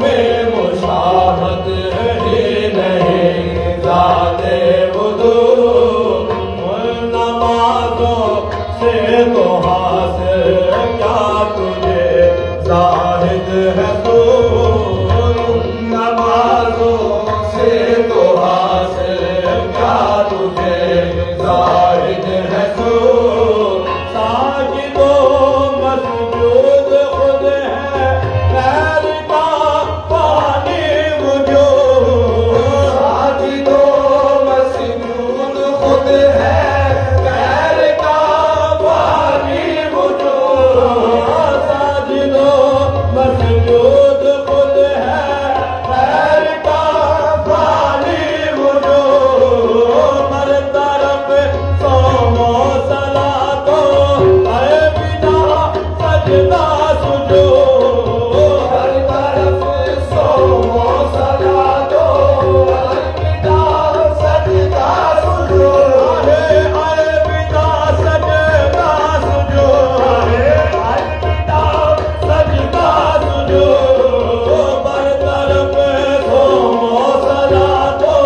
में मुशाहत ही नहीं जाते वुदू नमाजों से तो हासिल क्या तुझे जाहिद है तू नमाजों से तो हासिल क्या तुझे जाहिद है तू साजिदो मसजूद खुद है खैर का पानी वजूद साजिदो मसजूद खुद है खैर का पानी वजूद साजिदो मसजूद खुद है खैर का पानी वजूद हर तरफ सोमो सला तो हर बिना सजदा सुजो हर तरफ सोमो सला तो हर बिना सजदा सुजो हर बिना सजदा सुजो हर बिना सजदा सुजो हर तरफ सोमो सला तो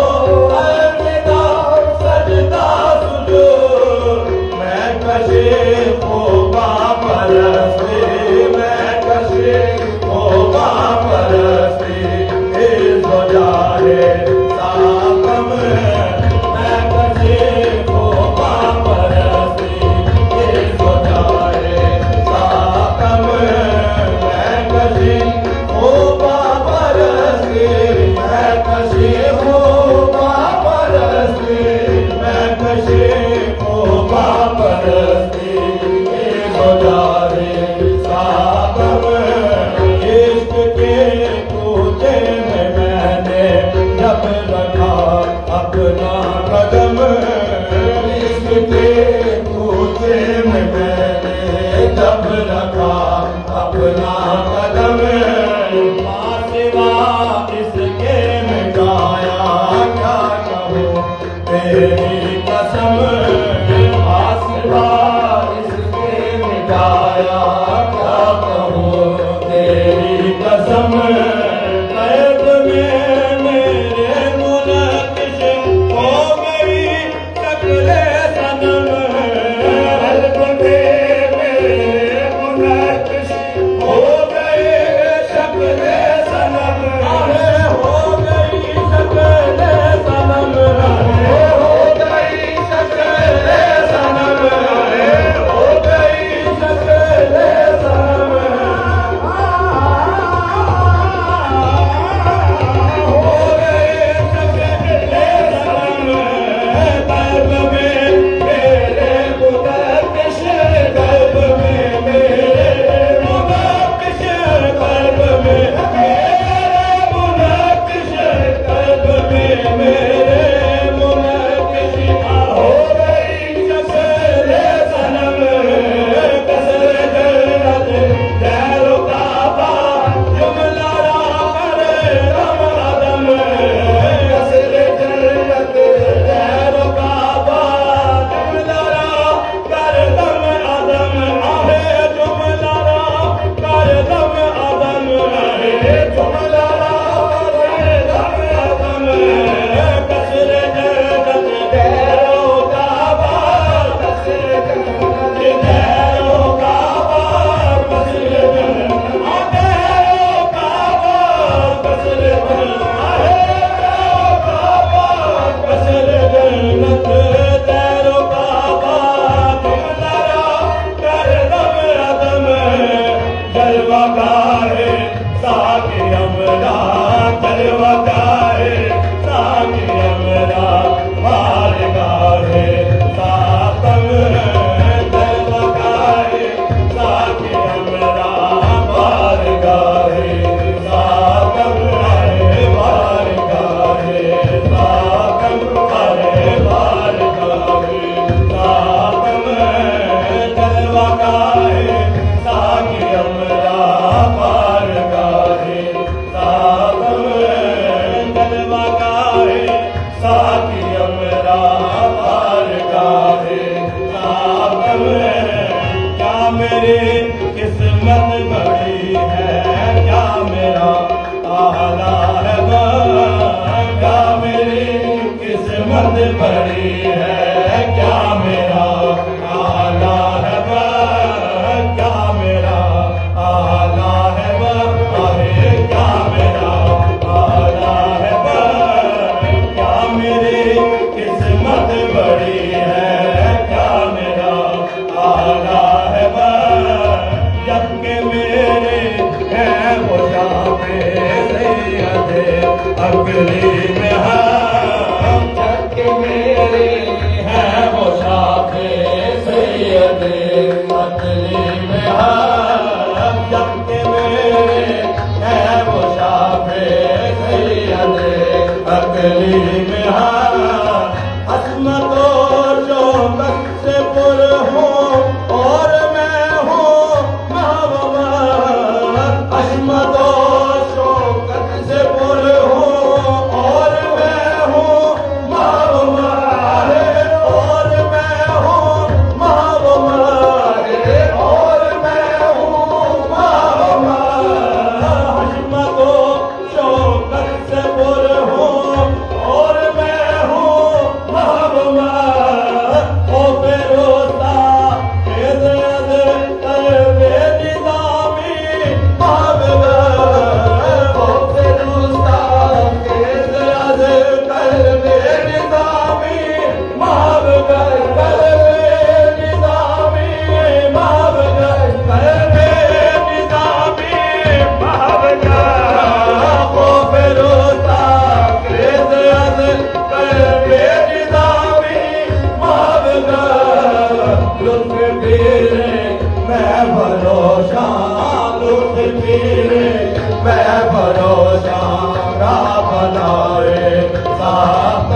हर बिना सजदा सुजो मैं कशे होगा परस्ती मैं कशे होगा परस्ती इस जाहे साकम मैं कशे होगा परस्ती इस जाहे साकम मैं कशे होगा परस्ती मैं कशे होगा परस्ती मैं कशे होगा परस्ती इस जाहे साकम इश्क के पूछे में मैंने जब रखा अपना कदम इश्क के पूछे में मैंने जब रखा अपना कदम मासिवा इसके में गाया क्या कहूँ तेरी कसम मासिवा इसके में गाया क्या कहूँ तेरी कसम कैद में मेरे मुनक़िश हो गई शक्ल सनम कैद में मेरे मुनक़िश हो गए शक्ल सनम हो गई शक्ल सनम हो गई शक्ल सनम हो गई शक्ल सनम हो गए शक्ल सनम क़ल्ब में मेरे मुनक़िश क़ल्ब में मेरे मुनक़िश क़ल्ब में मेरे मुनक़िश क़ल्ब में मेरे मुनक़िश हो गई शक्ल सनम कसर जन्नत दैरो काबा जुमला करे रम अदम कसर जन्नत दैरो काबा जुमला कर दम अदम आहे जुमला कर दम अदम आहे जुमला कर दम अदम कसर जन्नत दैरो काबा कसर जन्नत दैरो काबा कसर जन्नत दैरो काबा कसर जन्नत दैरो काबा कसर जन्नत दैरो काबा जुमला कर दम अदम जलवा गाहे साके अमला जलवा गाहे साके अमला मार गाहे साकम जलवा गाहे साके अमला मार गाहे साकम मार गाहे साकम मार गाहे साकम जलवा गाहे साके अमला मार गाहे साकम बड़ी है क्या मेरा आला है वह, क्या मेरा आला है वह, अरे क्या मेरा आला है वह, क्या मेरी किस्मत बड़ी है क्या मेरा आला है वह, जबकि मेरे हैं वो जामे सैयदे अकली में हम, जबकि मेरे हैं वो जामे सैयदे अकली में हम, जबकि मेरे हैं वो जामे सैयदे अकली में हम, अस्मतों शौकत से पुर हूँ और मैं हूँ महबूबा, अस्मतों शौकत से पुर हूँ और मैं हूँ महबूबा, और मैं हूँ महबूबा, और मैं हूँ महबूबा, अस्मतों शौकत से पुर हूँ और मैं हूँ महबूबा, ओ बेरोसा मैं भरोसा लुट पीरे मैं भरोसा रा बनाए साथ